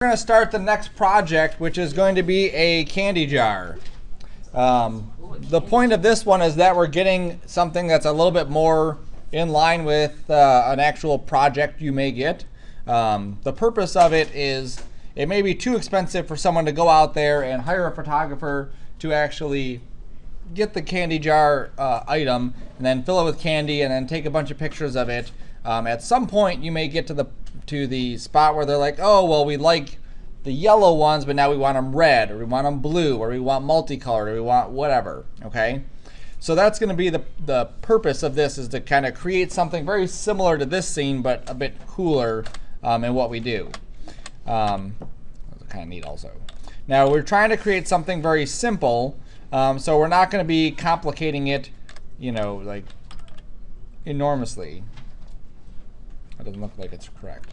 We're going to start the next project, which is going to be a candy jar. The point of this one is that we're getting something that's a little bit more in line with an actual project you may get. The purpose of it is it may be too expensive for someone to go out there and hire a photographer to actually get the candy jar item and then fill it with candy and then take a bunch of pictures of it. At some point you may get to the spot where they're like, oh, well, we like the yellow ones, but now we want them red, or we want them blue, or we want multicolored, or we want whatever, okay? So that's going to be the purpose of this, is to kind of create something very similar to this scene, but a bit cooler in what we do. That's kind of neat also. Now, we're trying to create something very simple, so we're not going to be complicating it, you know, like enormously. That doesn't look like it's correct.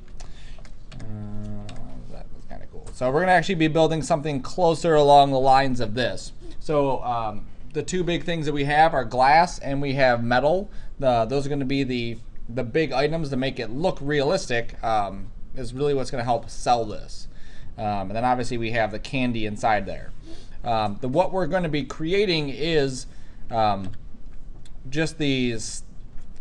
That was kind of cool. So we're going to actually be building something closer along the lines of this. So the two big things that we have are glass and we have metal. Those are going to be the big items to make it look realistic. Is really what's going to help sell this. And then obviously we have the candy inside there. What we're going to be creating is just these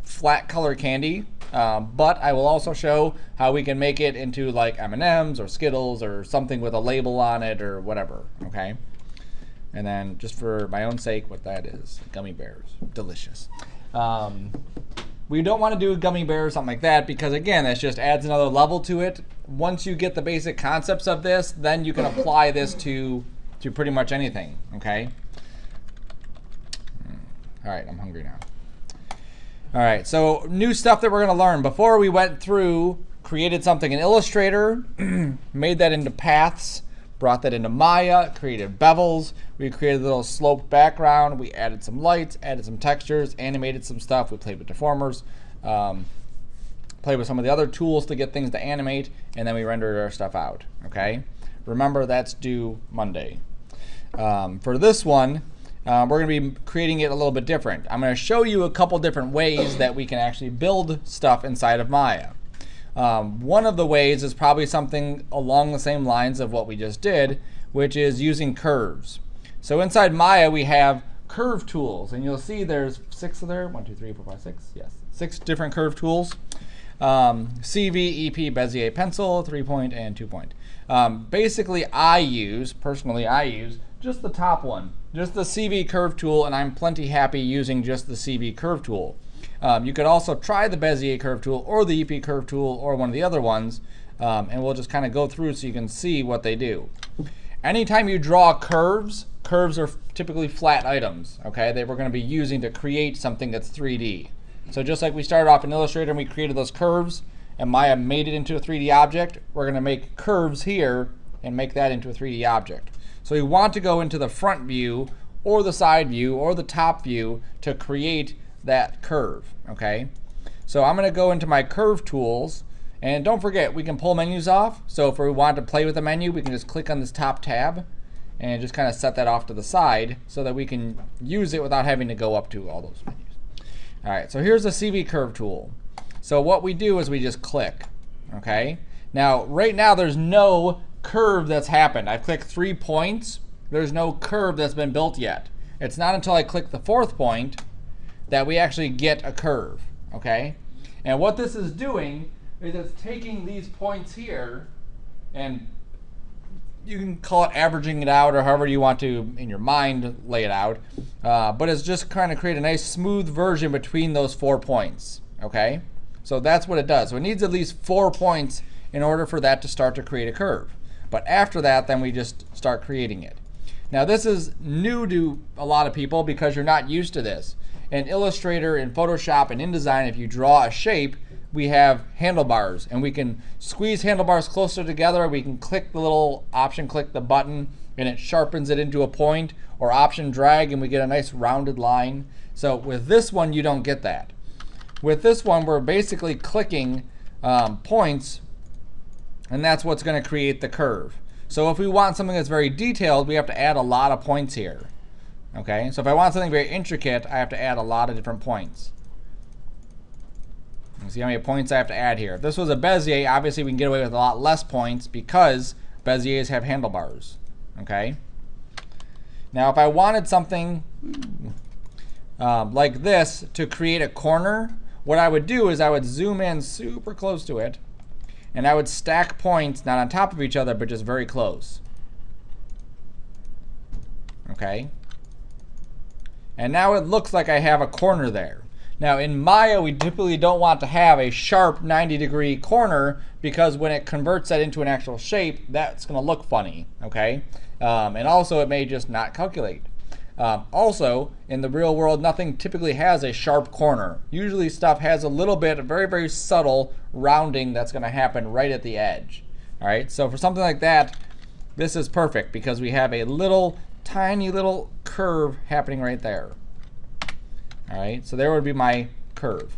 flat color candy, but I will also show how we can make it into like M&Ms or Skittles or something with a label on it or whatever, okay? And then just for my own sake, what that is, gummy bears, delicious. We don't want to do a gummy bear or something like that because, again, that just adds another level to it. Once you get the basic concepts of this, then you can apply this to pretty much anything, okay? All right, I'm hungry now. All right, so new stuff that we're going to learn. Before we went through, created something in Illustrator, made that into paths, brought that into Maya, created bevels. We created a little sloped background. We added some lights, added some textures, animated some stuff. We played with deformers, played with some of the other tools to get things to animate, and then we rendered our stuff out, okay? Remember, that's due Monday. For this one, we're going to be creating it a little bit different. I'm going to show you a couple different ways that we can actually build stuff inside of Maya. One of the ways is probably something along the same lines of what we just did, which is using curves. So inside Maya, we have curve tools, and you'll see there's 6 of there. 1, 2, 3, 4, 5, 6. Yes, 6 different curve tools. CV, EP, Bezier pencil, 3-point, and 2-point. Basically, personally I use just the top one, just the CV curve tool, and I'm plenty happy using just the CV curve tool. You could also try the Bezier curve tool or the EP curve tool or one of the other ones, and we'll just kind of go through so you can see what they do. Anytime you draw curves are typically flat items, okay? They we're going to be using to create something that's 3D. So just like we started off in Illustrator and we created those curves, and Maya made it into a 3D object, we're going to make curves here and make that into a 3D object. So we want to go into the front view or the side view or the top view to create that curve, okay? So I'm going to go into my curve tools, and don't forget, we can pull menus off. So if we want to play with a menu, we can just click on this top tab and just kind of set that off to the side so that we can use it without having to go up to all those menus. All right, so here's the CV curve tool. So what we do is we just click, okay? Now, right now there's no curve that's happened. I've clicked 3 points. There's no curve that's been built yet. It's not until I click the 4th point that we actually get a curve, okay? And what this is doing is it's taking these points here, and you can call it averaging it out or however you want to in your mind lay it out, but it's just trying to create a nice smooth version between those 4 points, okay? So that's what it does. So it needs at least 4 points in order for that to start to create a curve. But after that, then we just start creating it. Now this is new to a lot of people because you're not used to this. In Illustrator, in Photoshop, and InDesign, if you draw a shape, we have handlebars, and we can squeeze handlebars closer together. We can click the little option, click the button, and it sharpens it into a point, or option drag, and we get a nice rounded line. So with this one, you don't get that. With this one, we're basically clicking points, and that's what's going to create the curve. So if we want something that's very detailed, we have to add a lot of points here. Okay, so if I want something very intricate, I have to add a lot of different points. You see how many points I have to add here. If this was a Bezier, obviously we can get away with a lot less points because Beziers have handlebars, okay? Now, if I wanted something like this to create a corner, what I would do is I would zoom in super close to it, and I would stack points not on top of each other, but just very close. Okay? And now it looks like I have a corner there. Now in Maya, we typically don't want to have a sharp 90-degree corner because when it converts that into an actual shape, that's going to look funny, okay? And also it may just not calculate. Also, in the real world, nothing typically has a sharp corner. Usually stuff has a little bit, a very, very subtle rounding that's going to happen right at the edge. All right, so for something like that, this is perfect because we have a little, tiny little curve happening right there. All right, so there would be my curve.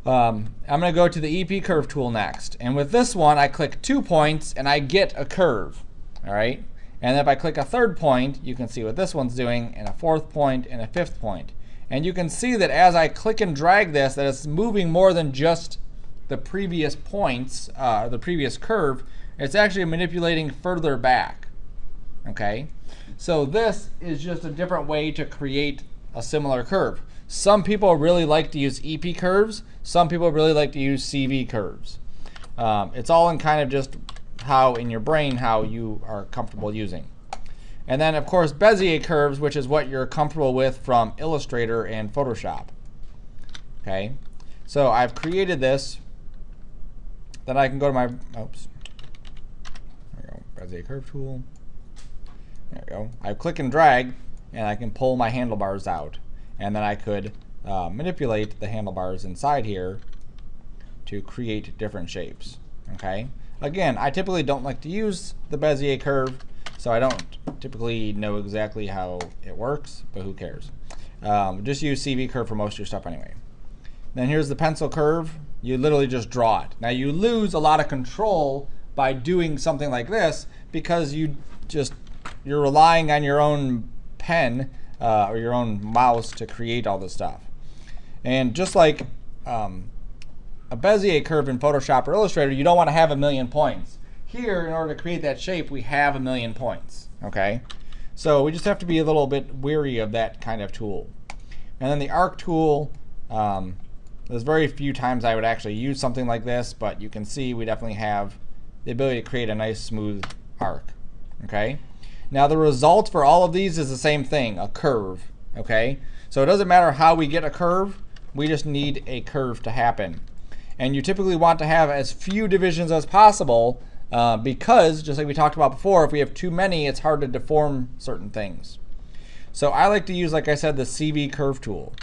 I'm going to go to the EP curve tool next. And with this one, I click 2 points and I get a curve. All right. And if I click a third point, you can see what this one's doing, and a fourth point, and a fifth point. And you can see that as I click and drag this, that it's moving more than just the previous points, the previous curve. It's actually manipulating further back. Okay? So this is just a different way to create a similar curve. Some people really like to use EP curves. Some people really like to use CV curves. It's all in kind of just how in your brain how you are comfortable using. And then of course Bezier curves, which is what you're comfortable with from Illustrator and Photoshop. Okay, so I've created this. Then I can go to my there we go, Bezier curve tool. There we go. I click and drag and I can pull my handlebars out, and then I could manipulate the handlebars inside here to create different shapes. Okay. Again, I typically don't like to use the Bezier curve, so I don't typically know exactly how it works, but who cares? Just use CV curve for most of your stuff anyway. Then here's the pencil curve. You literally just draw it. Now you lose a lot of control by doing something like this because you're relying on your own pen or your own mouse to create all this stuff. And just like a Bezier curve in Photoshop or Illustrator, you don't want to have 1,000,000 points. Here, in order to create that shape, we have 1,000,000 points, okay? So we just have to be a little bit weary of that kind of tool. And then the arc tool, there's very few times I would actually use something like this, but you can see we definitely have the ability to create a nice smooth arc, okay? Now the result for all of these is the same thing, a curve, okay? So it doesn't matter how we get a curve, we just need a curve to happen. And you typically want to have as few divisions as possible because, just like we talked about before, if we have too many, it's hard to deform certain things. So I like to use, like I said, the CV curve tool.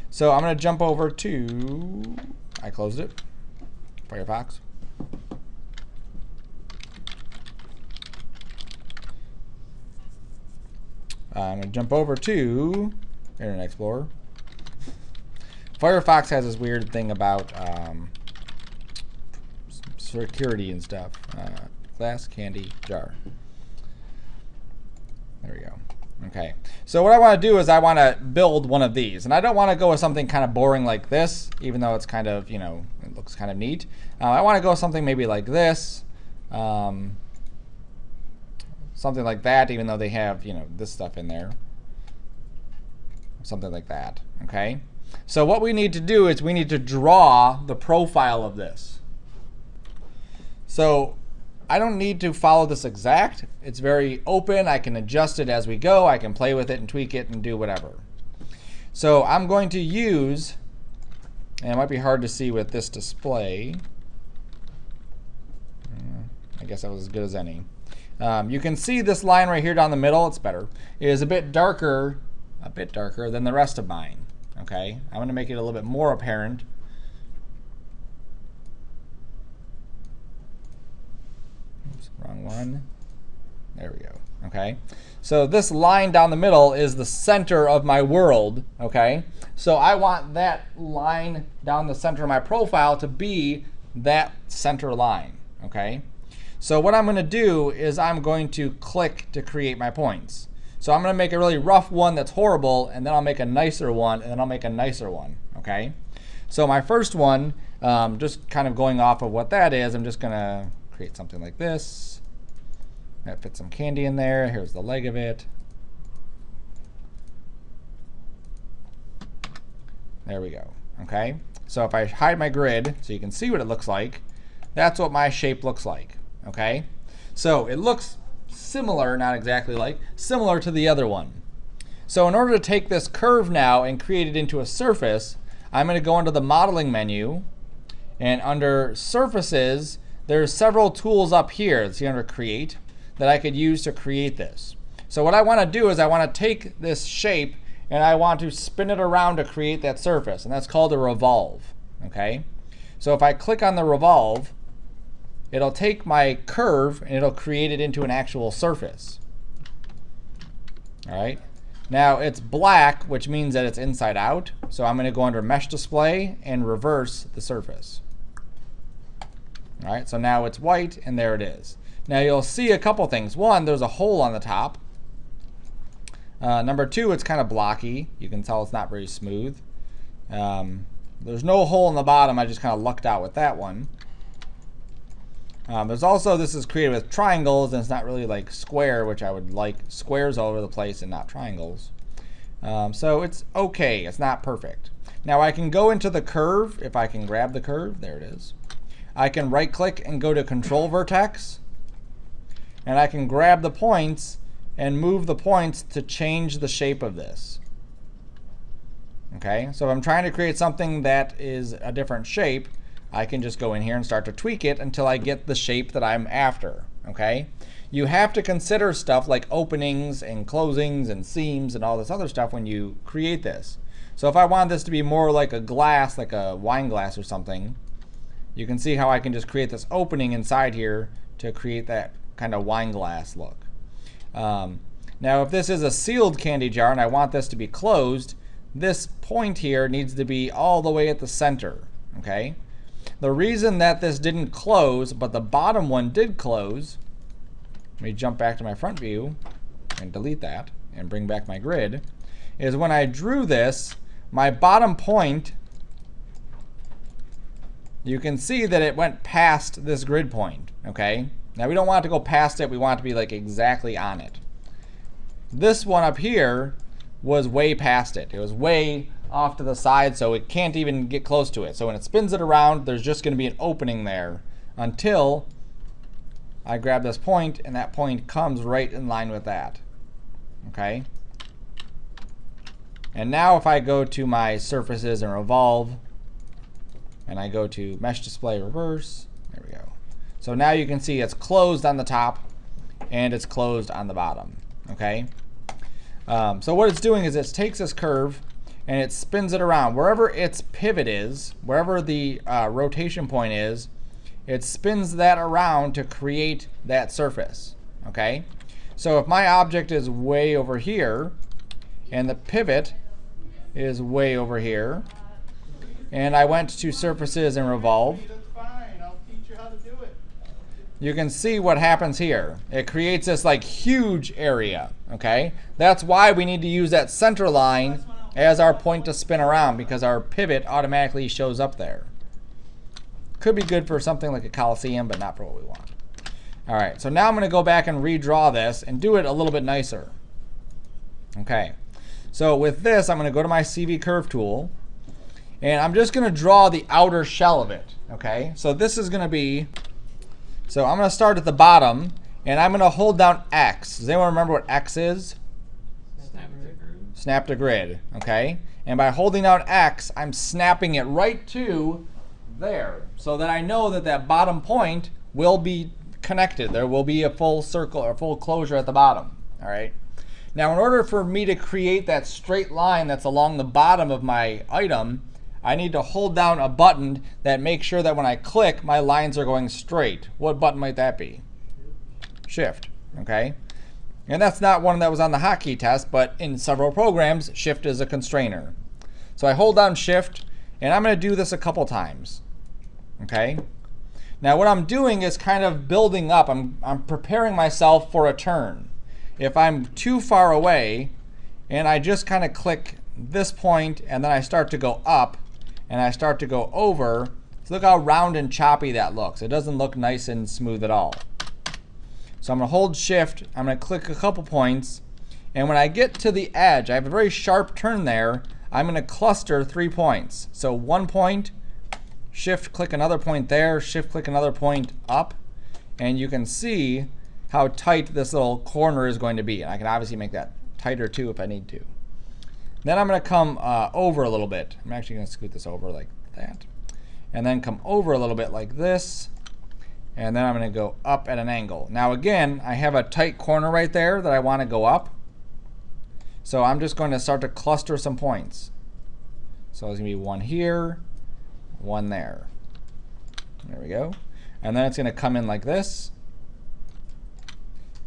So I'm going to jump over to, I closed it, Firefox. I'm going to jump over to Internet Explorer. Firefox has this weird thing about security and stuff. Class CandyJar. There we go. Okay. So what I want to do is I want to build one of these. And I don't want to go with something kind of boring like this, even though it's kind of, you know, it looks kind of neat. I want to go with something maybe like this. Something like that, even though they have, you know, this stuff in there. Something like that. Okay. So what we need to do is we need to draw the profile of this. So I don't need to follow this exact. It's very open. I can adjust it as we go. I can play with it and tweak it and do whatever. So I'm going to use, and it might be hard to see with this display. I guess that was as good as any. You can see this line right here down the middle. It's better. It is a bit darker than the rest of mine. Okay, I'm going to make it a little bit more apparent. Oops, wrong one. There we go. Okay, so this line down the middle is the center of my world. Okay, so I want that line down the center of my profile to be that center line. Okay, so what I'm going to do is I'm going to click to create my points. So I'm going to make a really rough one that's horrible, and then I'll make a nicer one, and then I'll make a nicer one, okay? So my first one, just kind of going off of what that is, I'm just going to create something like this. That fits some candy in there. Here's the leg of it. There we go. Okay. So if I hide my grid so you can see what it looks like, that's what my shape looks like. Okay. So it looks similar, not exactly like, similar to the other one. So in order to take this curve now and create it into a surface, I'm going to go into the modeling menu, and under surfaces, there's several tools up here. See under create that I could use to create this. So what I want to do is I want to take this shape and I want to spin it around to create that surface, and that's called a revolve. Okay. So if I click on the revolve, it'll take my curve and it'll create it into an actual surface. All right. Now it's black, which means that it's inside out. So I'm going to go under mesh display and reverse the surface. All right, so now it's white and there it is. Now you'll see a couple things. One, there's a hole on the top. Number two, it's kind of blocky. You can tell it's not very smooth. There's no hole in the bottom. I just kind of lucked out with that one. There's also, this is created with triangles, and it's not really like square, which I would like squares all over the place and not triangles. So it's okay. It's not perfect. Now I can go into the curve. If I can grab the curve, there it is. I can right click and go to control vertex, and I can grab the points and move the points to change the shape of this. Okay, so if I'm trying to create something that is a different shape, I can just go in here and start to tweak it until I get the shape that I'm after. Okay, you have to consider stuff like openings and closings and seams and all this other stuff when you create this. So if I want this to be more like a glass, like a wine glass or something, you can see how I can just create this opening inside here to create that kind of wine glass look. Now if this is a sealed candy jar and I want this to be closed, this point here needs to be all the way at the center. Okay. The reason that this didn't close, but the bottom one did close, let me jump back to my front view and delete that and bring back my grid, is when I drew this, my bottom point, you can see that it went past this grid point. Okay. Now we don't want it to go past it. We want it to be like exactly on it. This one up here was way past it. It was way off to the side, so it can't even get close to it. So when it spins it around, there's just going to be an opening there until I grab this point, and that point comes right in line with that. Okay. And now if I go to my surfaces and revolve, and I go to mesh display reverse, there we go. So now you can see it's closed on the top and it's closed on the bottom. Okay. So what it's doing is it takes this curve and it spins it around. Wherever its pivot is, wherever the rotation point is, it spins that around to create that surface. Okay. So if my object is way over here and the pivot is way over here, and I went to surfaces and revolve, you can see what happens here. It creates this like huge area. Okay, that's why we need to use that center line as our point to spin around, because our pivot automatically shows up there. Could be good for something like a Coliseum, but not for what we want. All right, so now I'm going to go back and redraw this and do it a little bit nicer. Okay, so with this, I'm going to go to my CV curve tool, and I'm just going to draw the outer shell of it. Okay, so this is going to be, so I'm going to start at the bottom, and I'm going to hold down X. Does anyone remember what X is? Snap to grid. Okay, and by holding down X, I'm snapping it right to there, so that I know that that bottom point will be connected. There will be a full circle or full closure at the bottom. All right. Now, in order for me to create that straight line that's along the bottom of my item, I need to hold down a button that makes sure that when I click, my lines are going straight. What button might that be? Shift. Okay. And that's not one that was on the hotkey test, but in several programs, Shift is a constrainer. So I hold down Shift, and I'm going to do this a couple times. Okay. Now what I'm doing is kind of building up. I'm preparing myself for a turn. If I'm too far away and I just kind of click this point and then I start to go up and I start to go over, so look how round and choppy that looks. It doesn't look nice and smooth at all. So I'm going to hold shift, I'm going to click a couple points, and when I get to the edge, I have a very sharp turn there, I'm going to cluster 3 points. So 1 point, shift click another point there, shift click another point up, and you can see how tight this little corner is going to be. And I can obviously make that tighter too if I need to. Then I'm going to come over a little bit. I'm actually going to scoot this over like that. And then come over a little bit like this. And then I'm going to go up at an angle. Now again, I have a tight corner right there that I want to go up. So I'm just going to start to cluster some points. So there's going to be one here, one there. There we go. And then it's going to come in like this.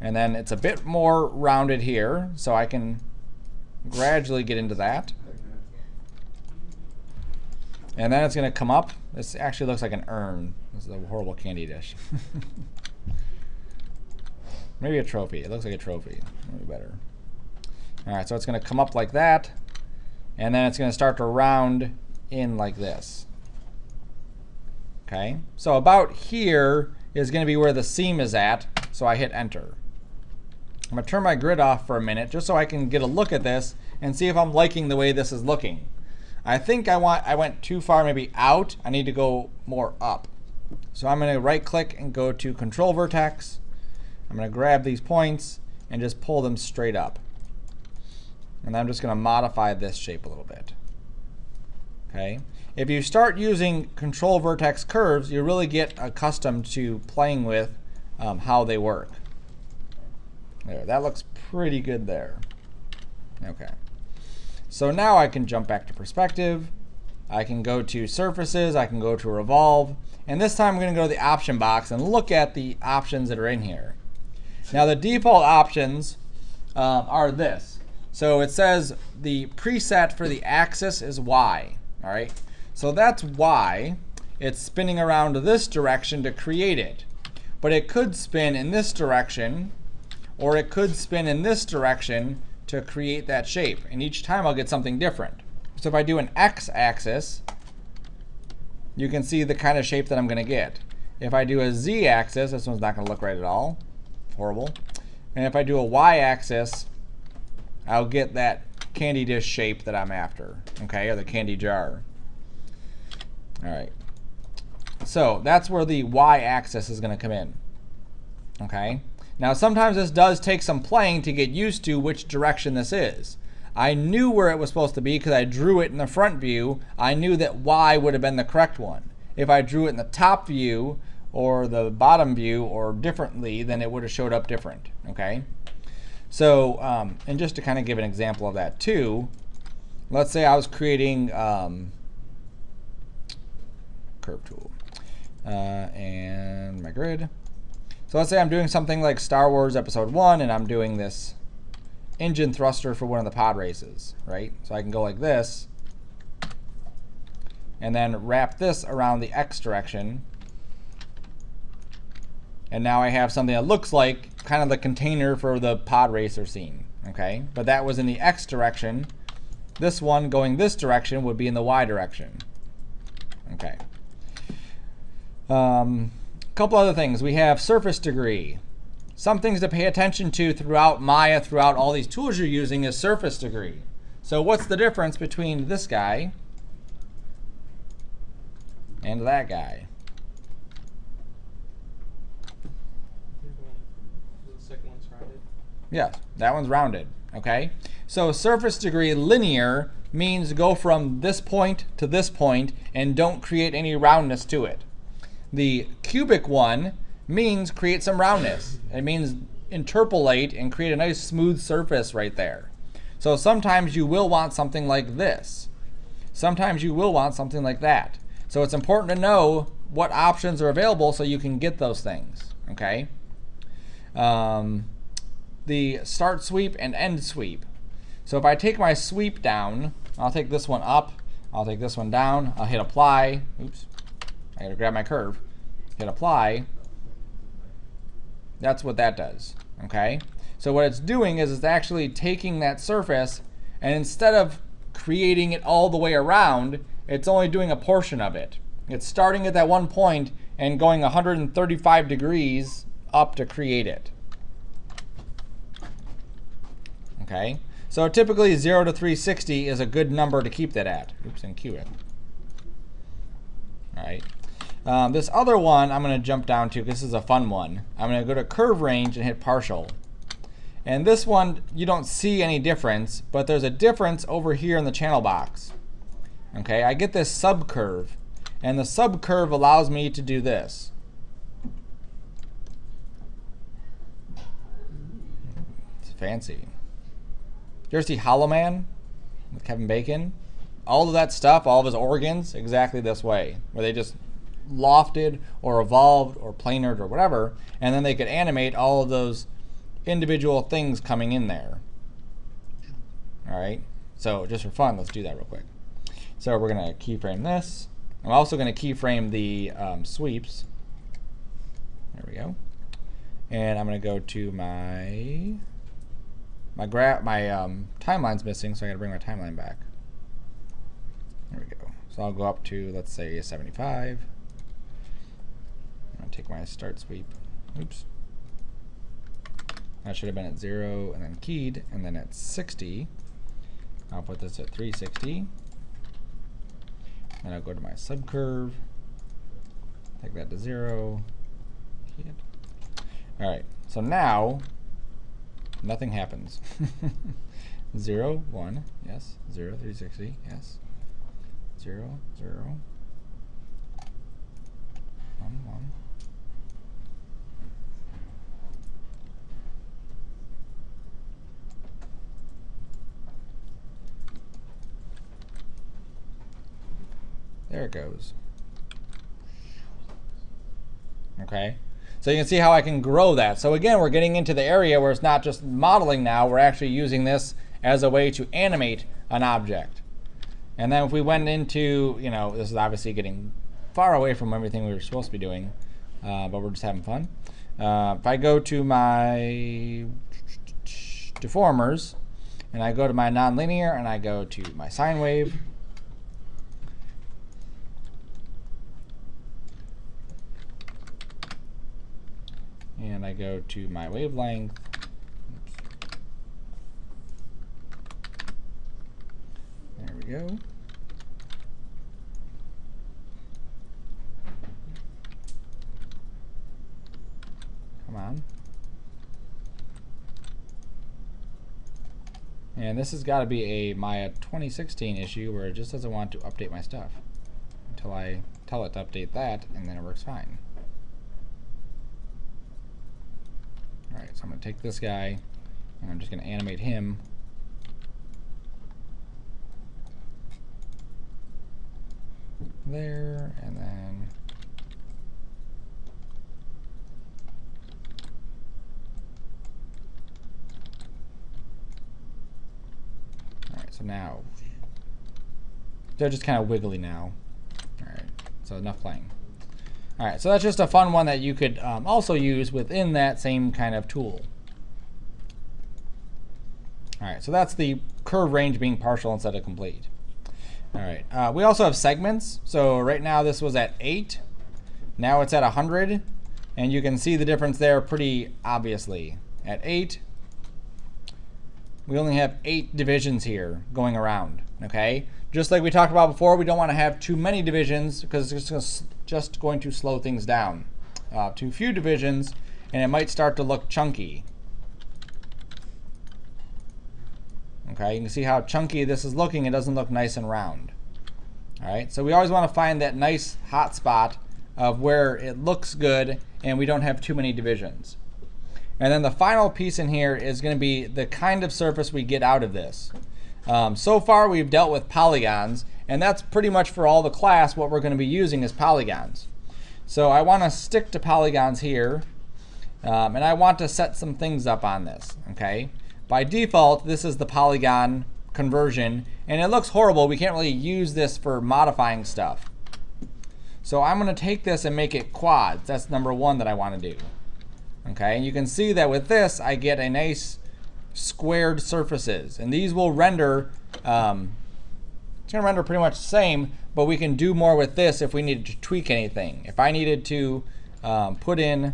And then it's a bit more rounded here, so I can gradually get into that. And then it's going to come up. This actually looks like an urn. This is a horrible candy dish. Maybe a trophy. It looks like a trophy. Maybe better. All right, so it's going to come up like that. And then it's going to start to round in like this. Okay, so about here is going to be where the seam is at. So I hit enter. I'm going to turn my grid off for a minute just so I can get a look at this and see if I'm liking the way this is looking. I think I went too far maybe out. I need to go more up. So I'm going to right click and go to control vertex. I'm going to grab these points and just pull them straight up. And I'm just going to modify this shape a little bit. Okay. If you start using control vertex curves, you really get accustomed to playing with how they work. There, that looks pretty good there. Okay. So now I can jump back to perspective. I can go to surfaces. I can go to revolve. And this time I'm going to go to the option box and look at the options that are in here. Now the default options are this. So it says the preset for the axis is Y. All right. So that's Y. It's spinning around this direction to create it. But it could spin in this direction, or it could spin in this direction to create that shape. And each time I'll get something different. So if I do an x-axis, you can see the kind of shape that I'm going to get. If I do a z-axis, this one's not going to look right at all. Horrible. And if I do a y-axis, I'll get that candy dish shape that I'm after, okay, or the candy jar. All right. So that's where the y-axis is going to come in, okay? Now sometimes this does take some playing to get used to which direction this is. I knew where it was supposed to be because I drew it in the front view. I knew that Y would have been the correct one. If I drew it in the top view or the bottom view or differently, then it would have showed up different, okay? So, and just to kind of give an example of that too, let's say I was creating curve tool and my grid. So let's say I'm doing something like Star Wars Episode 1 and I'm doing this engine thruster for one of the pod races, right? So I can go like this and then wrap this around the X direction. And now I have something that looks like kind of the container for the pod racer scene, okay? But that was in the X direction. This one going this direction would be in the Y direction, okay? Couple other things. We have surface degree. Some things to pay attention to throughout Maya, throughout all these tools you're using is surface degree. So what's the difference between this guy and that guy? The second one's rounded. Yes, that one's rounded, okay? So surface degree linear means go from this point to this point and don't create any roundness to it. The cubic one means create some roundness. It means interpolate and create a nice smooth surface right there. So sometimes you will want something like this. Sometimes you will want something like that. So it's important to know what options are available so you can get those things, okay? The start sweep and end sweep. So if I take my sweep down, I'll take this one up, I'll take this one down, I'll hit apply. Oops. I gotta grab my curve, hit apply. That's what that does, okay? So what it's doing is it's actually taking that surface and instead of creating it all the way around, it's only doing a portion of it. It's starting at that one point and going 135 degrees up to create it, Okay, so typically 0 to 360 is a good number to keep that at. Oops, and cue it. All right. This other one I'm going to jump down to because this is a fun one. I'm going to go to curve range and hit partial. And this one, you don't see any difference, but there's a difference over here in the channel box. Okay, I get this subcurve, and the subcurve allows me to do this. It's fancy. You ever see Hollow Man with Kevin Bacon? All of that stuff, all of his organs, exactly this way, where they just lofted or evolved or planered or whatever, and then they could animate all of those individual things coming in there. All right, so just for fun, let's do that real quick. So we're gonna keyframe this. I'm also gonna keyframe the sweeps. There we go. And I'm gonna go to my timeline's missing, so I gotta bring my timeline back. There we go. So I'll go up to, let's say, 75. I'm gonna take my start sweep. Oops. That should have been at 0 and then keyed, and then at 60. I'll put this at 360. And I'll go to my subcurve. Take that to 0. Key it. All right. So now nothing happens. 0, 1, yes. 0, 360, yes. 0, 0, 1, 1. There it goes. Okay, so you can see how I can grow that. So again, we're getting into the area where it's not just modeling now, we're actually using this as a way to animate an object. And then if we went into, this is obviously getting far away from everything we were supposed to be doing, but we're just having fun. If I go to my deformers, and I go to my nonlinear, and I go to my sine wave, and I go to my wavelength. Oops. There we go. Come on. And this has got to be a Maya 2016 issue where it just doesn't want to update my stuff until I tell it to update that, and then it works fine. Alright, so I'm going to take this guy, and I'm just going to animate him. There, and then alright, so now they're just kind of wiggly now. Alright, so enough playing. All right, so that's just a fun one that you could also use within that same kind of tool. All right, so that's the curve range being partial instead of complete. All right, we also have segments. So right now this was at 8. Now it's at 100. And you can see the difference there pretty obviously. At 8, we only have 8 divisions here going around, okay? Just like we talked about before, we don't want to have too many divisions because it's just going to slow things down. Too few divisions, and it might start to look chunky. Okay, you can see how chunky this is looking. It doesn't look nice and round. All right, so we always want to find that nice hot spot of where it looks good and we don't have too many divisions. And then the final piece in here is going to be the kind of surface we get out of this. So far we've dealt with polygons, and that's pretty much for all the class what we're going to be using is polygons. So I want to stick to polygons here, and I want to set some things up on this. Okay, by default this is the polygon conversion, and it looks horrible. We can't really use this for modifying stuff. So I'm going to take this and make it quads. That's number 1 that I want to do. Okay, and you can see that with this I get a nice squared surfaces, and these will render it's going to render pretty much the same, but we can do more with this if we needed to tweak anything. If I needed to put in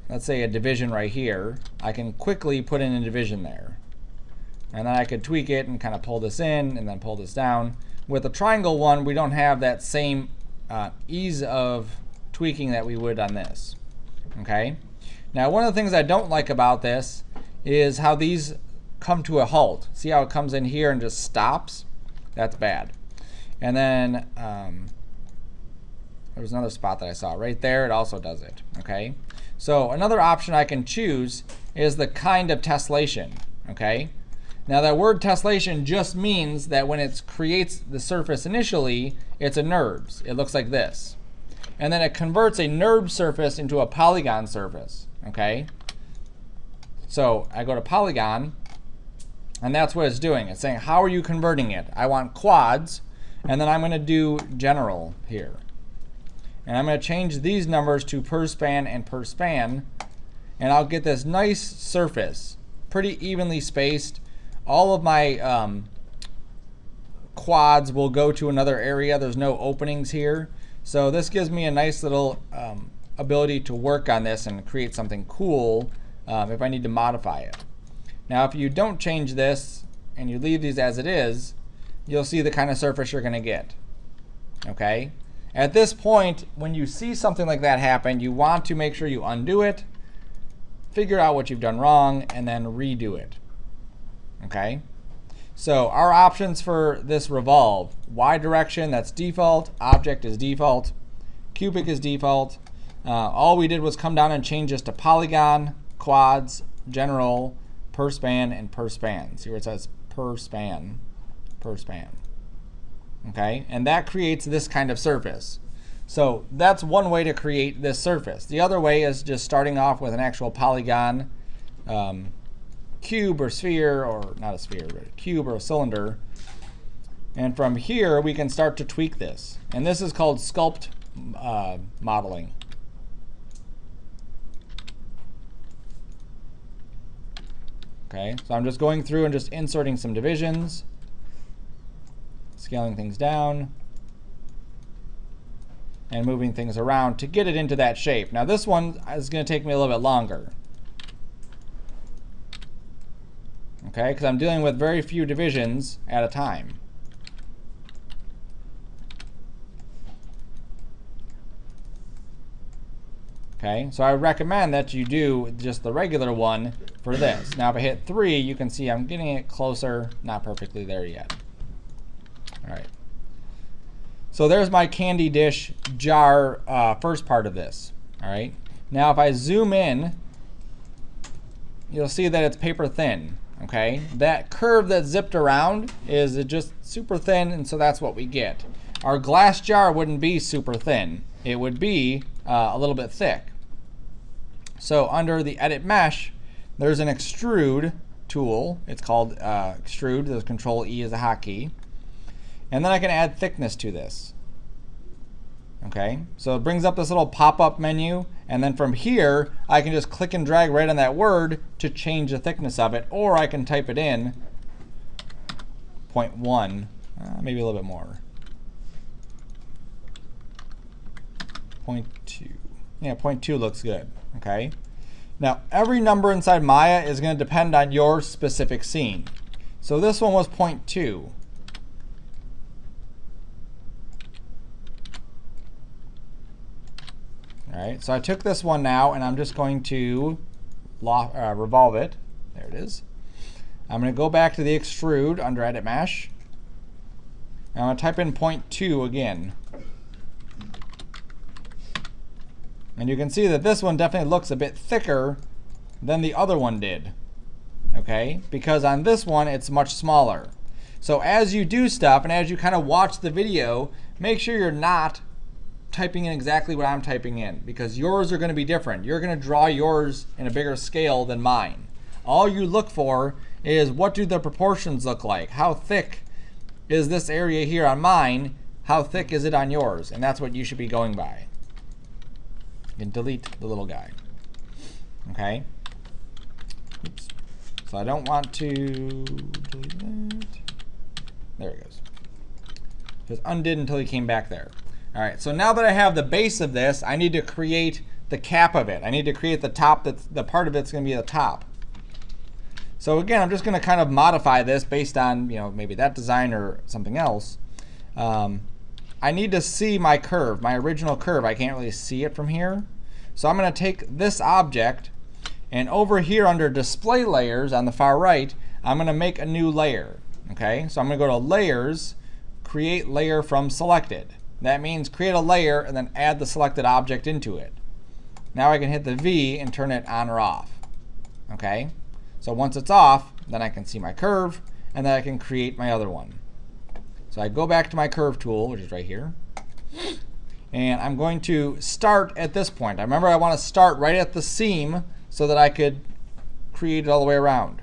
let's say a division right here, I can quickly put in a division there. And then I could tweak it and kind of pull this in and then pull this down. With the triangle one, we don't have that same ease of tweaking that we would on this. Okay. Now, one of the things I don't like about this is how these come to a halt. See how it comes in here and just stops? That's bad. And then there was another spot that I saw right there. It also does it. Okay. So another option I can choose is the kind of tessellation. Okay. Now that word tessellation just means that when it creates the surface initially, it's a NURBS. It looks like this. And then it converts a NURBS surface into a polygon surface. Okay. So I go to polygon, and that's what it's doing. It's saying, how are you converting it? I want quads, and then I'm going to do general here. And I'm going to change these numbers to per span and per span, and I'll get this nice surface, pretty evenly spaced. All of my quads will go to another area. There's no openings here. So this gives me a nice little ability to work on this and create something cool if I need to modify it. Now, if you don't change this and you leave these as it is, you'll see the kind of surface you're going to get. Okay? At this point, when you see something like that happen, you want to make sure you undo it, figure out what you've done wrong, and then redo it. Okay? So our options for this revolve: Y direction, that's default. Object is default. Cubic is default. All we did was come down and change this to polygon, quads, general, per span, and per span. See where it says per span, per span. Okay? And that creates this kind of surface. So that's one way to create this surface. The other way is just starting off with an actual polygon, cube or sphere, or not a sphere, but a cube or a cylinder. And from here, we can start to tweak this. And this is called sculpt modeling. Okay, so I'm just going through and just inserting some divisions, scaling things down, and moving things around to get it into that shape. Now this one is going to take me a little bit longer. Okay, because I'm dealing with very few divisions at a time. Okay, so I recommend that you do just the regular one for this. Now if I hit 3, you can see I'm getting it closer, not perfectly there yet. All right. So there's my candy dish jar first part of this. All right. Now if I zoom in, you'll see that it's paper thin. Okay, that curve that zipped around is just super thin, and so that's what we get. Our glass jar wouldn't be super thin. It would be a little bit thick. So under the edit mesh, there's an extrude tool. It's called extrude. There's Control E as a hotkey. And then I can add thickness to this. Okay, so it brings up this little pop-up menu, and then from here I can just click and drag right on that word to change the thickness of it, or I can type it in 0.1, maybe a little bit more. 0.2. Yeah, 0.2 looks good. Okay. Now every number inside Maya is going to depend on your specific scene. So this one was 0.2. All right, so I took this one now, and I'm just going to revolve it. There it is. I'm going to go back to the extrude under Edit Mesh. And I'm going to type in 0.2 again. And you can see that this one definitely looks a bit thicker than the other one did. Okay, because on this one, it's much smaller. So as you do stuff, and as you kind of watch the video, make sure you're not typing in exactly what I'm typing in, because yours are going to be different. You're going to draw yours in a bigger scale than mine. All you look for is, what do the proportions look like? How thick is this area here on mine? How thick is it on yours? And that's what you should be going by. You can delete the little guy. Okay. Oops. So I don't want to delete that. There it goes. Just undid until he came back there. All right, so now that I have the base of this, I need to create the cap of it. I need to create the top, that's the part of it's going to be the top. So again, I'm just going to kind of modify this based on, you know, maybe that design or something else. I need to see my curve, my original curve. I can't really see it from here. So I'm going to take this object, and over here under display layers on the far right, I'm going to make a new layer. Okay, so I'm going to go to layers, create layer from selected. That means create a layer and then add the selected object into it. Now I can hit the V and turn it on or off. Okay, so once it's off, then I can see my curve, and then I can create my other one. So I go back to my curve tool, which is right here, and I'm going to start at this point. I remember I want to start right at the seam so that I could create it all the way around.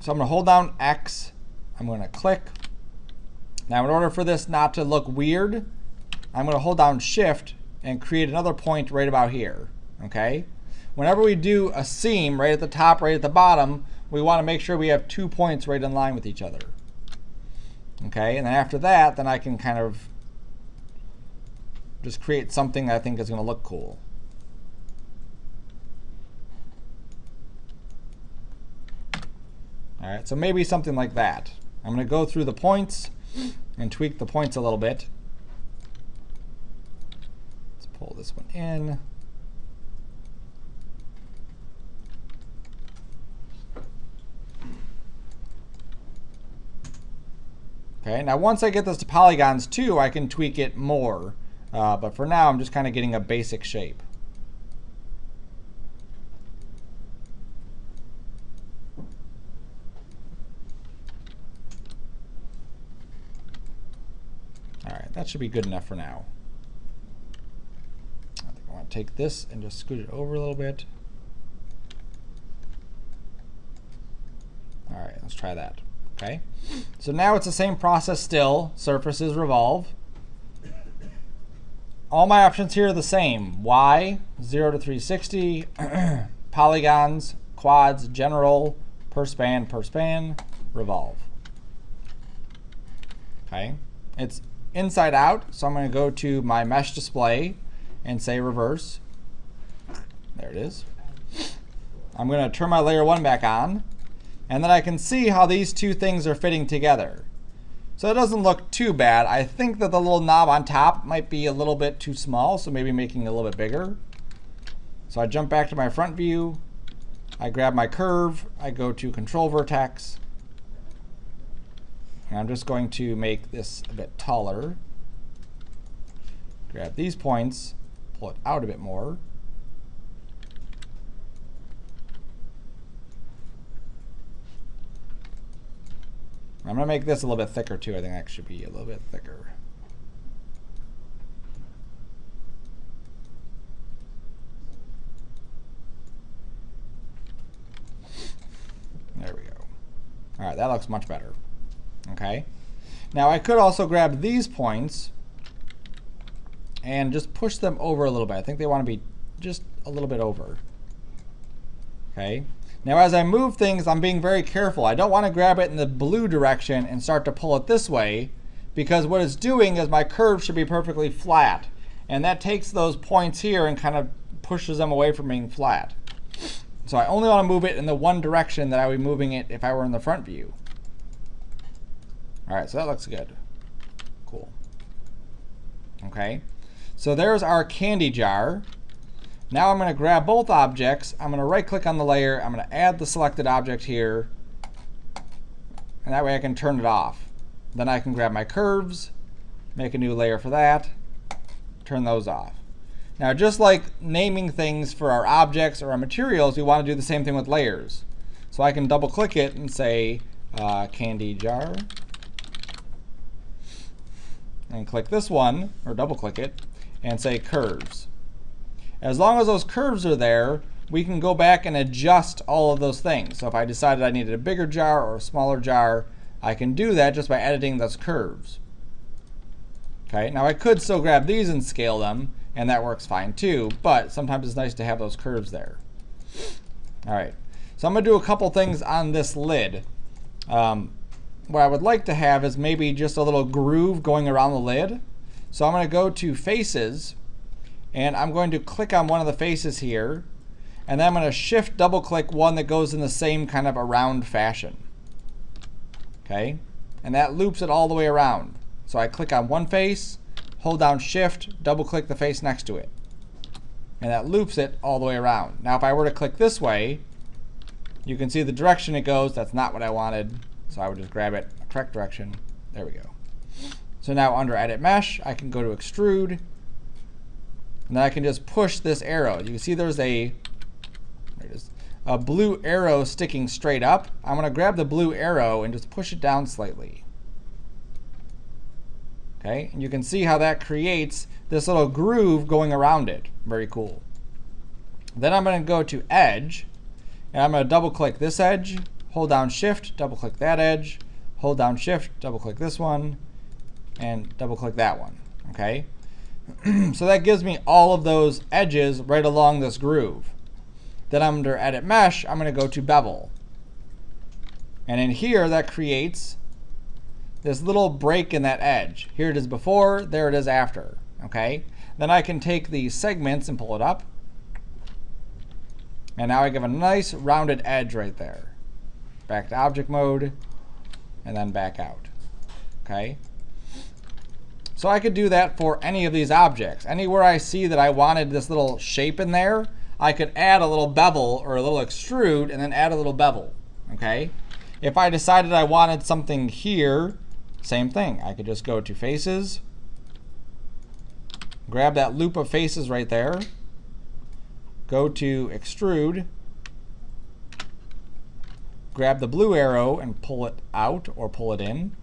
So I'm going to hold down X. I'm going to click. Now in order for this not to look weird, I'm going to hold down Shift and create another point right about here. Okay? Whenever we do a seam right at the top, right at the bottom, we want to make sure we have 2 points right in line with each other. Okay, and then after that, then I can kind of just create something I think is going to look cool. All right, so maybe something like that. I'm going to go through the points and tweak the points a little bit. Let's pull this one in. Okay, now once I get this to polygons too, I can tweak it more. But for now, I'm just kind of getting a basic shape. All right, that should be good enough for now. I think I want to take this and just scoot it over a little bit. All right, let's try that. Okay, so now it's the same process still. Surfaces revolve. All my options here are the same. Y, 0 to 360, polygons, quads, general, per span, revolve. Okay, it's inside out, so I'm going to go to my mesh display and say reverse. There it is. I'm going to turn my layer 1 back on. And then I can see how these two things are fitting together. So it doesn't look too bad. I think that the little knob on top might be a little bit too small, so maybe making it a little bit bigger. So I jump back to my front view. I grab my curve. I go to Control Vertex. And I'm just going to make this a bit taller. Grab these points, pull it out a bit more. I'm going to make this a little bit thicker too. I think that should be a little bit thicker. There we go. All right, that looks much better. Okay. Now I could also grab these points and just push them over a little bit. I think they want to be just a little bit over. Okay. Now as I move things, I'm being very careful. I don't want to grab it in the blue direction and start to pull it this way, because what it's doing is my curve should be perfectly flat. And that takes those points here and kind of pushes them away from being flat. So I only want to move it in the one direction that I would be moving it if I were in the front view. All right, so that looks good. Cool. Okay, so there's our candy jar. Now I'm going to grab both objects. I'm going to right click on the layer. I'm going to add the selected object here. And that way I can turn it off. Then I can grab my curves, make a new layer for that, turn those off. Now just like naming things for our objects or our materials, we want to do the same thing with layers. So I can double click it and say candy jar. And click this one, or double click it, and say curves. As long as those curves are there, we can go back and adjust all of those things. So if I decided I needed a bigger jar or a smaller jar, I can do that just by editing those curves. Okay, now I could still grab these and scale them, and that works fine too, but sometimes it's nice to have those curves there. All right, so I'm going to do a couple things on this lid. What I would like to have is maybe just a little groove going around the lid. So I'm going to go to Faces, And I'm going to click on one of the faces here, and then I'm going to shift double click one that goes in the same kind of around fashion. Okay, and that loops it all the way around. So I click on one face, hold down shift, double click the face next to it. And that loops it all the way around. Now if I were to click this way, you can see the direction it goes. That's not what I wanted. So I would just grab it the correct direction. There we go. So now under Edit Mesh, I can go to Extrude. And then I can just push this arrow. You can see there's a blue arrow sticking straight up. I'm going to grab the blue arrow and just push it down slightly. Okay, and you can see how that creates this little groove going around it. Very cool. Then I'm going to go to Edge, and I'm going to double click this edge, hold down Shift, double click that edge, hold down Shift, double click this one, and double click that one. Okay, so that gives me all of those edges right along this groove. Then under Edit Mesh, I'm going to go to Bevel. And in here, that creates this little break in that edge. Here it is before, there it is after. Okay? Then I can take these segments and pull it up. And now I give a nice rounded edge right there. Back to object mode, and then back out. Okay? So I could do that for any of these objects. Anywhere I see that I wanted this little shape in there, I could add a little bevel or a little extrude and then add a little bevel. Okay? If I decided I wanted something here, same thing. I could just go to Faces, grab that loop of faces right there, go to Extrude, grab the blue arrow and pull it out or pull it in.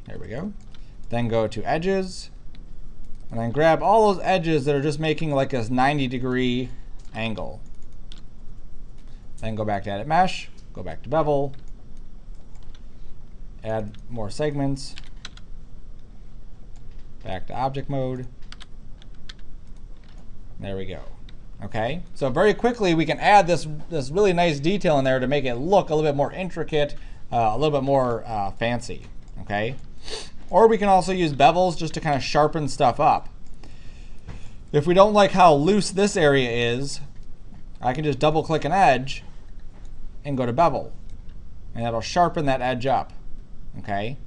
There we go. Then go to Edges, and then grab all those edges that are just making like this 90-degree angle. Then go back to Edit Mesh, go back to Bevel, add more segments, back to object mode. There we go. Okay, so very quickly we can add this really nice detail in there to make it look a little bit more intricate, a little bit more fancy. Okay, or we can also use bevels just to kind of sharpen stuff up. If we don't like how loose this area is, I can just double click an edge and go to Bevel, and that'll sharpen that edge up. Okay.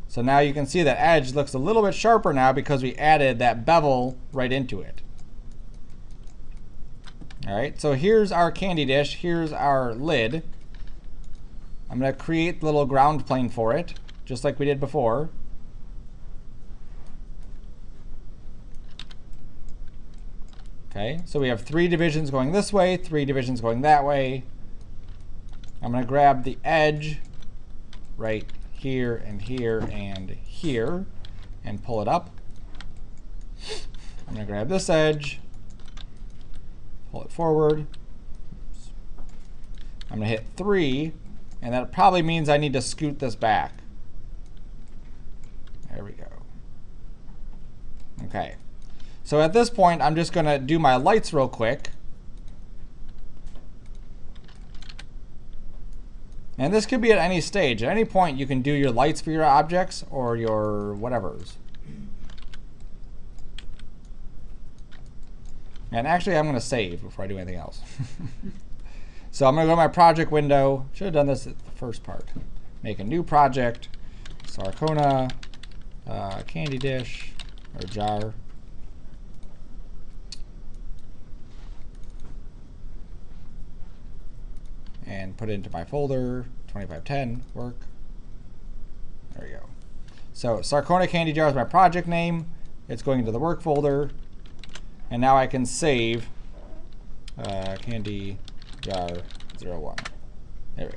So now you can see that edge looks a little bit sharper now because we added that bevel right into it. All right, so here's our candy dish. Here's our lid. I'm going to create the little ground plane for it, just like we did before. Okay, so we have 3 divisions going this way, 3 divisions going that way. I'm going to grab the edge right here and here and here and pull it up. I'm going to grab this edge, pull it forward. I'm going to hit 3, and that probably means I need to scoot this back. There we go. Okay. So at this point, I'm just going to do my lights real quick. And this could be at any stage. At any point, you can do your lights for your objects or your whatevers. And actually, I'm going to save before I do anything else. So I'm going to go to my project window. Should have done this at the first part. Make a new project. Sarcona, candy dish, or jar. And put it into my folder, 2510, work. There we go. So Sarcona Candy Jar is my project name. It's going into the work folder. And now I can save Candy Jar 01. There we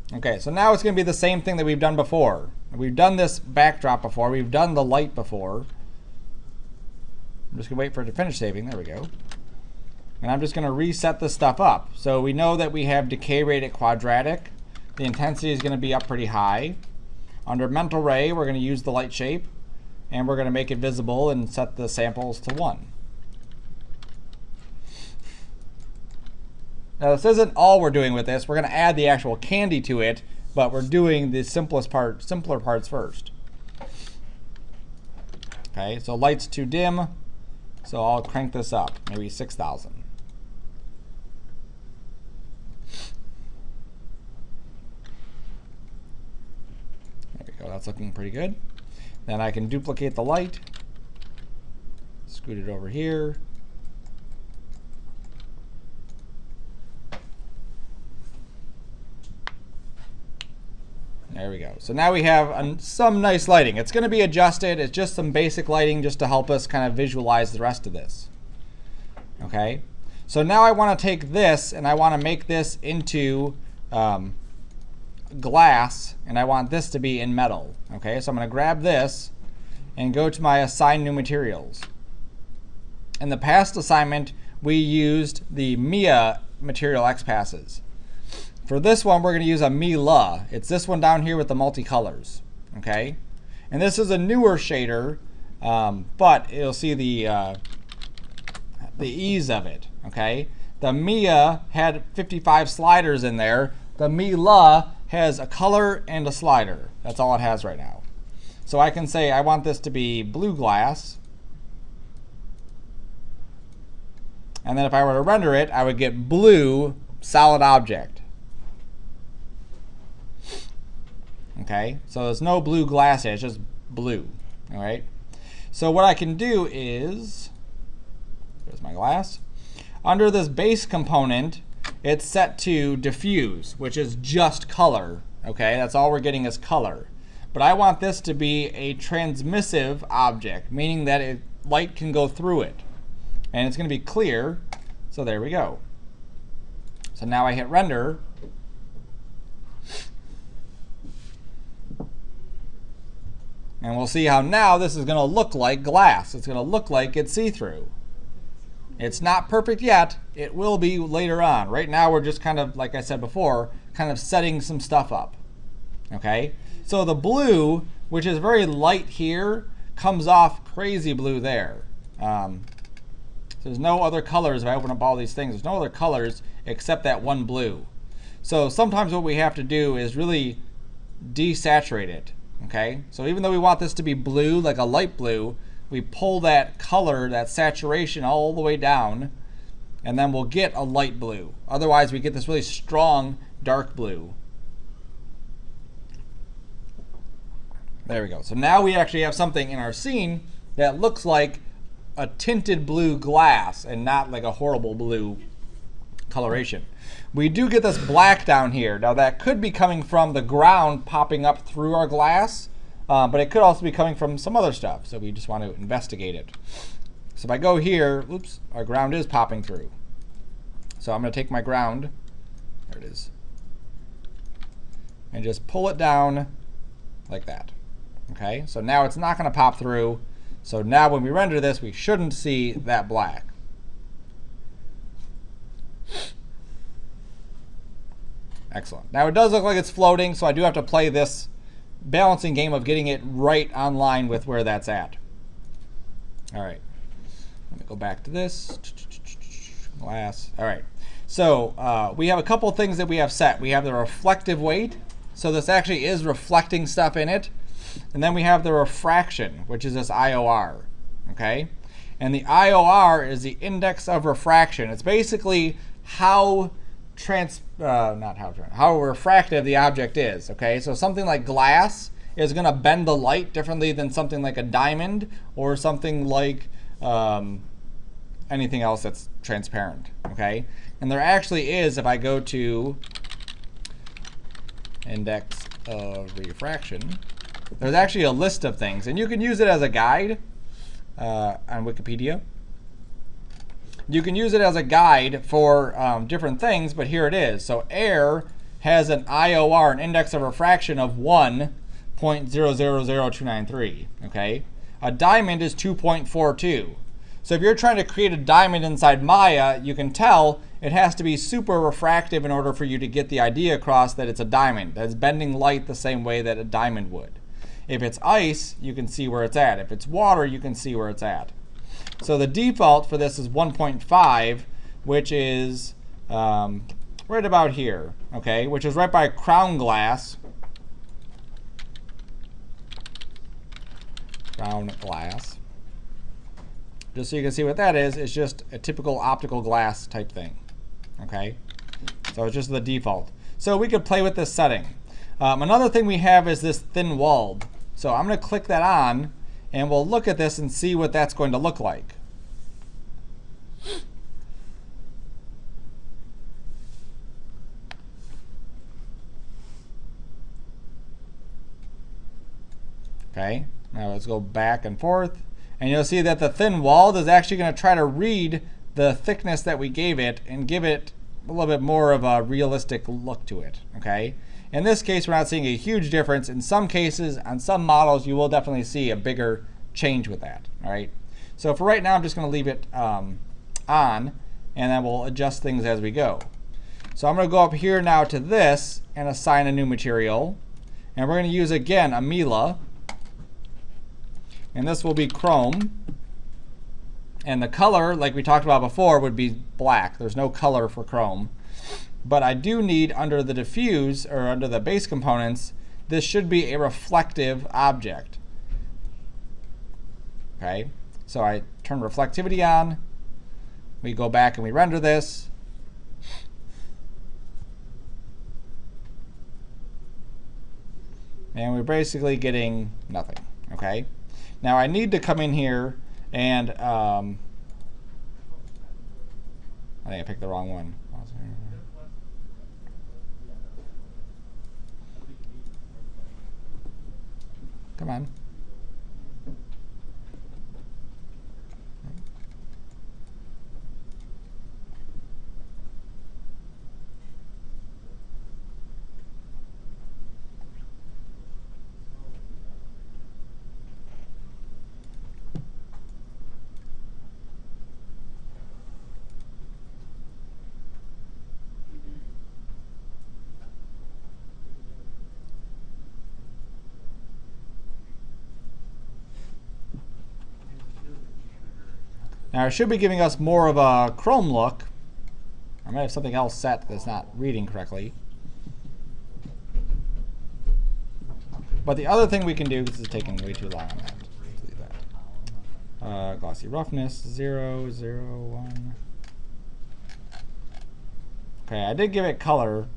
go. Okay, so now it's going to be the same thing that we've done before. We've done this backdrop before. We've done the light before. I'm just going to wait for it to finish saving. There we go. And I'm just going to reset this stuff up. So we know that we have decay rate at quadratic. The intensity is going to be up pretty high. Under mental ray, we're going to use the light shape, and we're going to make it visible and set the samples to 1. Now this isn't all we're doing with this. We're going to add the actual candy to it, but we're doing the simpler parts first. Okay, so light's too dim, so I'll crank this up, maybe 6,000. There we go, that's looking pretty good. Then I can duplicate the light, scoot it over here. There we go. So now we have some nice lighting. It's going to be adjusted. It's just some basic lighting just to help us kind of visualize the rest of this. Okay. So now I want to take this and I want to make this into glass, and I want this to be in metal. Okay. So I'm going to grab this and go to my assign new materials. In the past assignment, we used the Mia material X passes. For this one, we're going to use a Mila. It's this one down here with the multicolors, okay? And this is a newer shader, but you'll see the ease of it, okay? The Mia had 55 sliders in there. The Mila has a color and a slider. That's all it has right now. So I can say I want this to be blue glass. And then if I were to render it, I would get blue solid object. Okay, so there's no blue glass here, it's just blue. All right, so what I can do is, there's my glass. Under this base component, it's set to diffuse, which is just color. Okay, that's all we're getting is color. But I want this to be a transmissive object, meaning that light can go through it. And it's going to be clear, so there we go. So now I hit render. And we'll see how now this is going to look like glass. It's going to look like it's see-through. It's not perfect yet. It will be later on. Right now we're just kind of, like I said before, kind of setting some stuff up. Okay? So the blue, which is very light here, comes off crazy blue there. So there's no other colors. If I open up all these things, there's no other colors except that one blue. So sometimes what we have to do is really desaturate it. Okay, so even though we want this to be blue, like a light blue, we pull that color, that saturation all the way down, and then we'll get a light blue. Otherwise, we get this really strong dark blue. There we go. So now we actually have something in our scene that looks like a tinted blue glass and not like a horrible blue coloration. We do get this black down here. Now that could be coming from the ground popping up through our glass, but it could also be coming from some other stuff. So we just want to investigate it. So if I go here, oops, our ground is popping through. So I'm going to take my ground, there it is, and just pull it down like that. Okay, so now it's not going to pop through. So now when we render this, we shouldn't see that black. Excellent. Now it does look like it's floating, so I do have to play this balancing game of getting it right on line with where that's at. All right. Let me go back to this. Glass. All right. So we have a couple things that we have set. We have the reflective weight. So this actually is reflecting stuff in it. And then we have the refraction, which is this IOR. Okay? And the IOR is the index of refraction. It's basically how how refractive the object is. Okay, so something like glass is going to bend the light differently than something like a diamond or something like anything else that's transparent. Okay, and there actually is, if I go to index of refraction, there's actually a list of things, and you can use it as a guide on Wikipedia. You can use it as a guide for different things, but here it is. So air has an IOR, an index of refraction of 1.000293. Okay, a diamond is 2.42. So if you're trying to create a diamond inside Maya, you can tell it has to be super refractive in order for you to get the idea across that it's a diamond. That's bending light the same way that a diamond would. If it's ice, you can see where it's at. If it's water, you can see where it's at. So the default for this is 1.5, which is right about here, okay, which is right by crown glass. Crown glass. Just so you can see what that is, it's just a typical optical glass type thing, okay? So it's just the default. So we could play with this setting. Another thing we have is this thin walled. So I'm going to click that on, and we'll look at this and see what that's going to look like. Okay, now let's go back and forth. And you'll see that the thin walled is actually going to try to read the thickness that we gave it and give it a little bit more of a realistic look to it, okay? In this case, we're not seeing a huge difference. In some cases, on some models, you will definitely see a bigger change with that, all right? So for right now, I'm just going to leave it on, and then we'll adjust things as we go. So I'm going to go up here now to this and assign a new material. And we're going to use, again, a Mila. And this will be chrome. And the color, like we talked about before, would be black. There's no color for chrome. But I do need, under the diffuse, or under the base components, this should be a reflective object. Okay, so I turn reflectivity on. We go back and we render this. And we're basically getting nothing, okay? Now I need to come in here and, I think I picked the wrong one. Come on. Now it should be giving us more of a chrome look. I might have something else set that's not reading correctly. But the other thing we can do, this is taking way too long on that. Delete that. Glossy roughness, 0, 0, 1. Okay, I did give it color.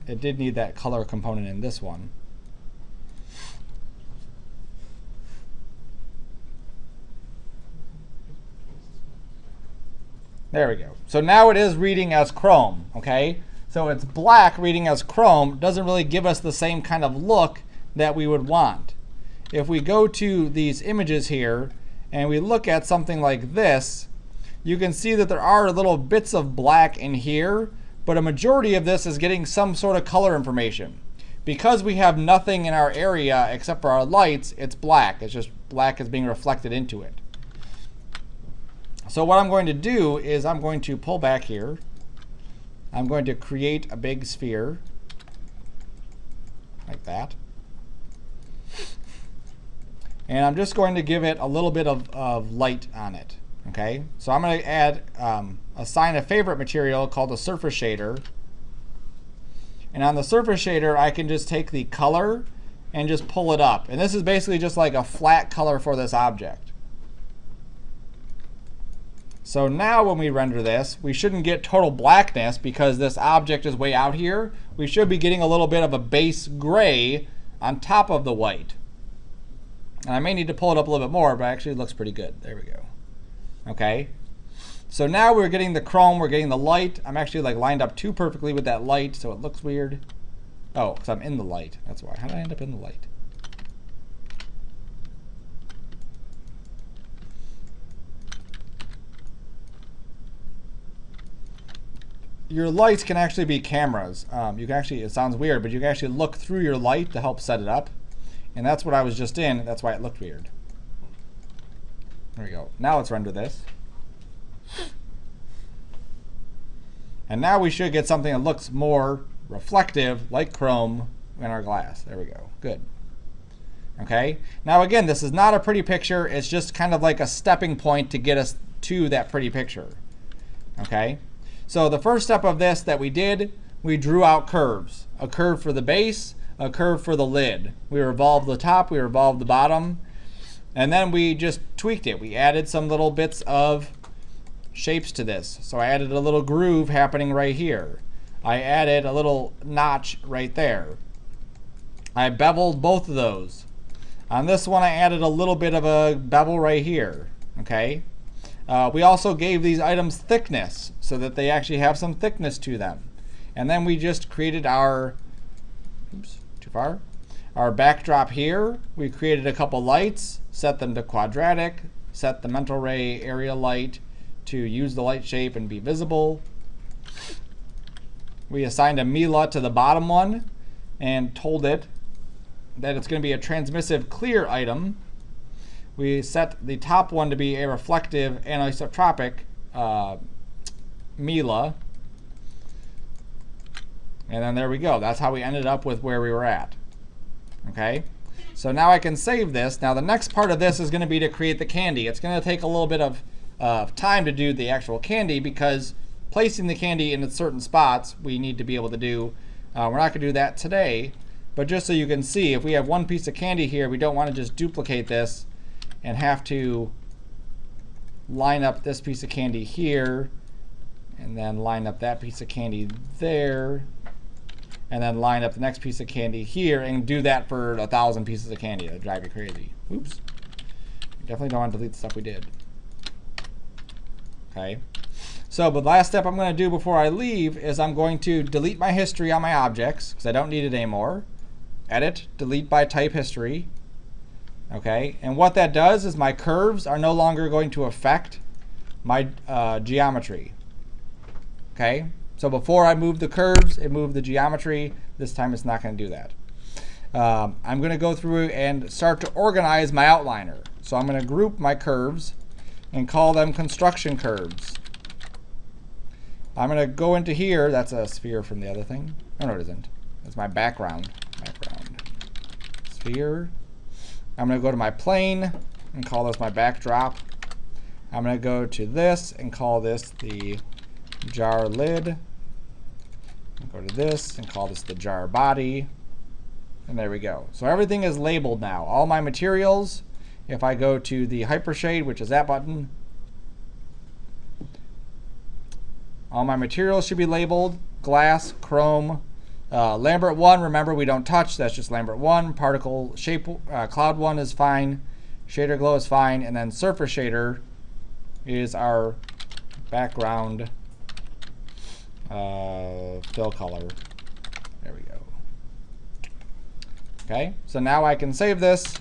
It did need that color component in this one. There we go. So now it is reading as chrome, okay? So it's black reading as chrome doesn't really give us the same kind of look that we would want. If we go to these images here and we look at something like this, you can see that there are little bits of black in here, but a majority of this is getting some sort of color information. Because we have nothing in our area except for our lights, it's black. It's just black is being reflected into it. So what I'm going to do is I'm going to pull back here. I'm going to create a big sphere like that. And I'm just going to give it a little bit of light on it. Okay, so I'm going to add, assign a favorite material called the surface shader. And on the surface shader, I can just take the color and just pull it up. And this is basically just like a flat color for this object. So now when we render this, we shouldn't get total blackness because this object is way out here. We should be getting a little bit of a base gray on top of the white. And I may need to pull it up a little bit more, but actually it looks pretty good. There we go. Okay. So now we're getting the chrome, we're getting the light. I'm actually like lined up too perfectly with that light, so it looks weird. Oh, because I'm in the light. That's why. How did I end up in the light? Your lights can actually be cameras. You can actually, it sounds weird, but you can actually look through your light to help set it up. And that's what I was just in. That's why it looked weird. There we go. Now let's render this. And now we should get something that looks more reflective, like chrome, in our glass. There we go. Good. Okay. Now again, this is not a pretty picture. It's just kind of like a stepping point to get us to that pretty picture. Okay. So the first step of this that we did, we drew out curves. A curve for the base, a curve for the lid. We revolved the top, we revolved the bottom, and then we just tweaked it. We added some little bits of shapes to this. So I added a little groove happening right here. I added a little notch right there. I beveled both of those. On this one, I added a little bit of a bevel right here. Okay. We also gave these items thickness so that they actually have some thickness to them. And then we just created our, oops, too far, our backdrop here. We created a couple lights, set them to quadratic, set the mental ray area light to use the light shape and be visible. We assigned a Mila to the bottom one and told it that it's going to be a transmissive clear item. We set the top one to be a reflective anisotropic Mila. And then there we go. That's how we ended up with where we were at. Okay. So now I can save this. Now the next part of this is going to be to create the candy. It's going to take a little bit of time to do the actual candy because placing the candy in certain spots we need to be able to do. We're not going to do that today. But just so you can see, if we have one piece of candy here, we don't want to just duplicate this and have to line up this piece of candy here and then line up that piece of candy there and then line up the next piece of candy here and do that for 1,000 pieces of candy. That'd drive you crazy. Oops. Definitely don't want to delete the stuff we did. Okay. So the last step I'm going to do before I leave is I'm going to delete my history on my objects because I don't need it anymore. Edit, delete by type history. Okay, and what that does is my curves are no longer going to affect my geometry. Okay, so before I moved the curves, it moved the geometry. This time it's not going to do that. I'm going to go through and start to organize my outliner. So I'm going to group my curves and call them construction curves. I'm going to go into here. That's a sphere from the other thing. Oh, no, it isn't. That's my background. Sphere. I'm going to go to my plane and call this my backdrop. I'm going to go to this and call this the jar lid. Go to this and call this the jar body. And there we go. So everything is labeled now. All my materials, if I go to the hypershade, which is that button, all my materials should be labeled. Glass, chrome, Lambert 1, remember we don't touch, that's just Lambert 1. Particle shape, cloud 1 is fine. Shader glow is fine. And then surface shader is our background fill color. There we go. Okay, so now I can save this.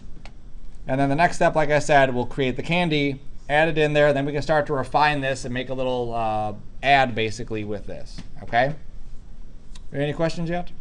And then the next step, like I said, we'll create the candy, add it in there, then we can start to refine this and make a little ad basically with this. Okay? Any questions yet?